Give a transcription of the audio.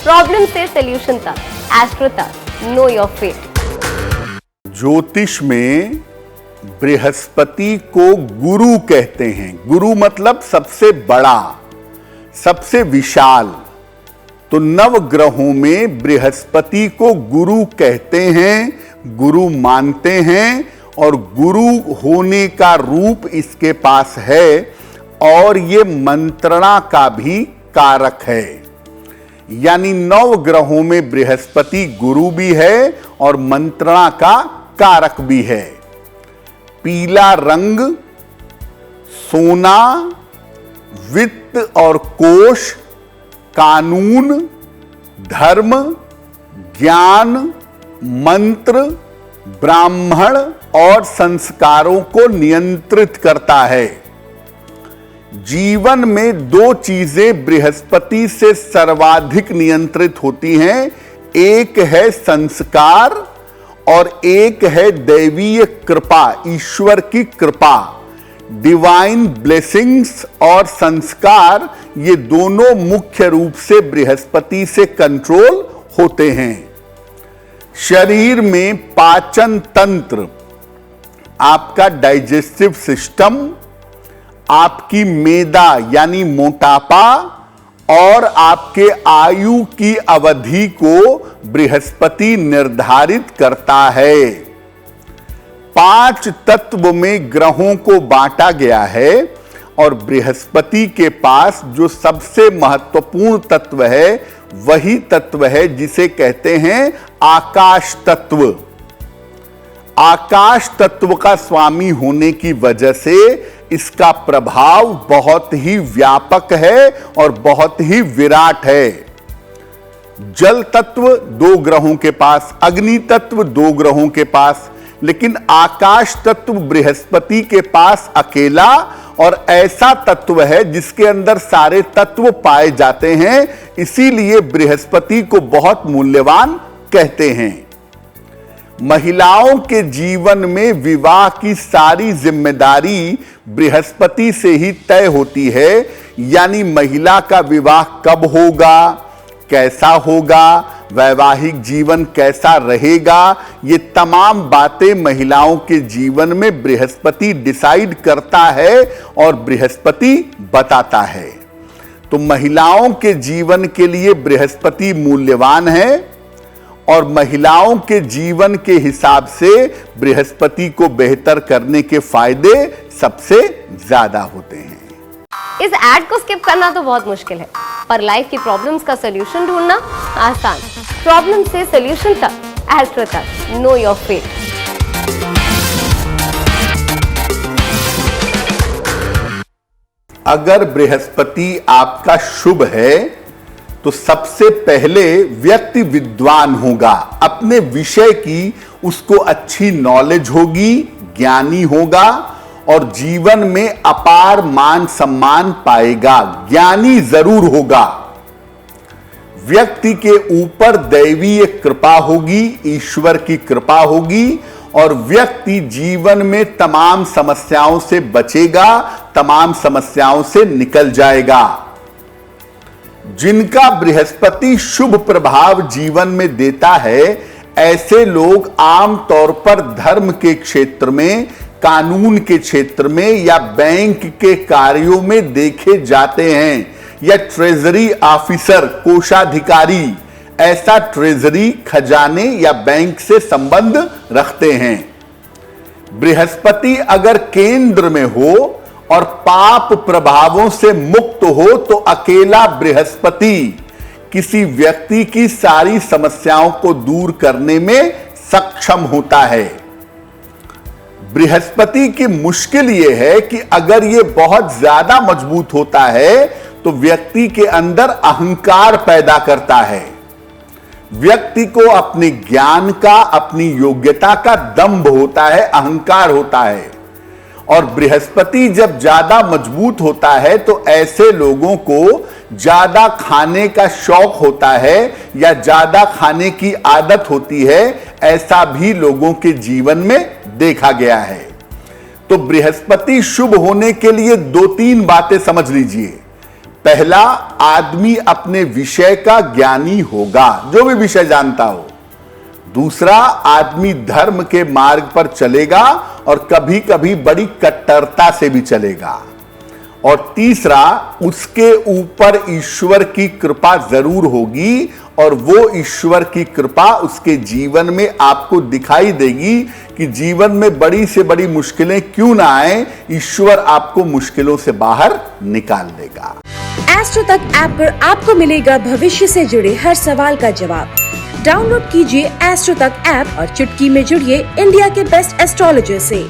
Problem से solution तक, astro तक, नो योर फेट। ज्योतिष में बृहस्पति को गुरु कहते हैं। गुरु मतलब सबसे बड़ा, सबसे विशाल। तो नव ग्रहों में बृहस्पति को गुरु कहते हैं, गुरु मानते हैं, और गुरु होने का रूप इसके पास है, और ये मंत्रणा का भी कारक है। यानी नव ग्रहों में बृहस्पति गुरु भी है और मंत्रणा का कारक भी है। पीला रंग सोना, वित्त और कोष, कानून, धर्म, ज्ञान, मंत्र, ब्राह्मण और संस्कारों को नियंत्रित करता है। जीवन में दो चीजें बृहस्पति से सर्वाधिक नियंत्रित होती हैं, एक है संस्कार और एक है दैवीय कृपा, ईश्वर की कृपा। डिवाइन ब्लेसिंग्स और संस्कार, ये दोनों मुख्य रूप से बृहस्पति से कंट्रोल होते हैं। शरीर में पाचन तंत्र, आपका डाइजेस्टिव सिस्टम, आपकी मेदा यानी मोटापा और आपके आयु की अवधि को बृहस्पति निर्धारित करता है। 5 तत्व में ग्रहों को बांटा गया है और बृहस्पति के पास जो सबसे महत्वपूर्ण तत्व है वही तत्व है जिसे कहते हैं आकाश तत्व। आकाश तत्व का स्वामी होने की वजह से इसका प्रभाव बहुत ही व्यापक है और बहुत ही विराट है। जल तत्व 2 ग्रहों के पास, अग्नि तत्व 2 ग्रहों के पास, लेकिन आकाश तत्व बृहस्पति के पास अकेला और ऐसा तत्व है जिसके अंदर सारे तत्व पाए जाते हैं, इसीलिए बृहस्पति को बहुत मूल्यवान कहते हैं। महिलाओं के जीवन में विवाह की सारी जिम्मेदारी बृहस्पति से ही तय होती है, यानी महिला का विवाह कब होगा, कैसा होगा, वैवाहिक जीवन कैसा रहेगा, ये तमाम बातें महिलाओं के जीवन में बृहस्पति डिसाइड करता है और बृहस्पति बताता है। तो महिलाओं के जीवन के लिए बृहस्पति मूल्यवान है और महिलाओं के जीवन के हिसाब से बृहस्पति को बेहतर करने के फायदे सबसे ज्यादा होते हैं। इस ऐड को स्किप करना तो बहुत मुश्किल है, पर लाइफ की प्रॉब्लम्स का सॉल्यूशन ढूंढना आसान। प्रॉब्लम से सॉल्यूशन तक, एस्ट्रो तक, नो योर फेट। अगर बृहस्पति आपका शुभ है तो सबसे पहले व्यक्ति विद्वान होगा, अपने विषय की उसको अच्छी नॉलेज होगी, ज्ञानी होगा और जीवन में अपार मान सम्मान पाएगा, ज्ञानी जरूर होगा। व्यक्ति के ऊपर दैवीय कृपा होगी, ईश्वर की कृपा होगी और व्यक्ति जीवन में तमाम समस्याओं से बचेगा, तमाम समस्याओं से निकल जाएगा। जिनका बृहस्पति शुभ प्रभाव जीवन में देता है, ऐसे लोग आमतौर पर धर्म के क्षेत्र में, कानून के क्षेत्र में या बैंक के कार्यों में देखे जाते हैं, या ट्रेजरी ऑफिसर, कोषाधिकारी, ऐसा ट्रेजरी, खजाने या बैंक से संबंध रखते हैं। बृहस्पति अगर केंद्र में हो और पाप प्रभावों से मुक्त हो तो अकेला बृहस्पति किसी व्यक्ति की सारी समस्याओं को दूर करने में सक्षम होता है। बृहस्पति की मुश्किल यह है कि अगर यह बहुत ज्यादा मजबूत होता है तो व्यक्ति के अंदर अहंकार पैदा करता है। व्यक्ति को अपने ज्ञान का, अपनी योग्यता का दंभ होता है, अहंकार होता है। और बृहस्पति जब ज्यादा मजबूत होता है तो ऐसे लोगों को ज्यादा खाने का शौक होता है या ज्यादा खाने की आदत होती है, ऐसा भी लोगों के जीवन में देखा गया है। तो बृहस्पति शुभ होने के लिए 2-3 बातें समझ लीजिए। पहला, आदमी अपने विषय का ज्ञानी होगा, जो भी विषय जानता हो। दूसरा, आदमी धर्म के मार्ग पर चलेगा और कभी कभी बड़ी कट्टरता से भी चलेगा। और तीसरा, उसके ऊपर ईश्वर की कृपा जरूर होगी और वो ईश्वर की कृपा उसके जीवन में आपको दिखाई देगी कि जीवन में बड़ी से बड़ी मुश्किलें क्यों ना आए, ईश्वर आपको मुश्किलों से बाहर निकाल देगा। एस्ट्रो तक ऐप पर आपको मिलेगा भविष्य से जुड़े हर सवाल का जवाब। डाउनलोड कीजिए एस्ट्रो तक ऐप और चुटकी में जुड़िए इंडिया के बेस्ट एस्ट्रोलॉजर से।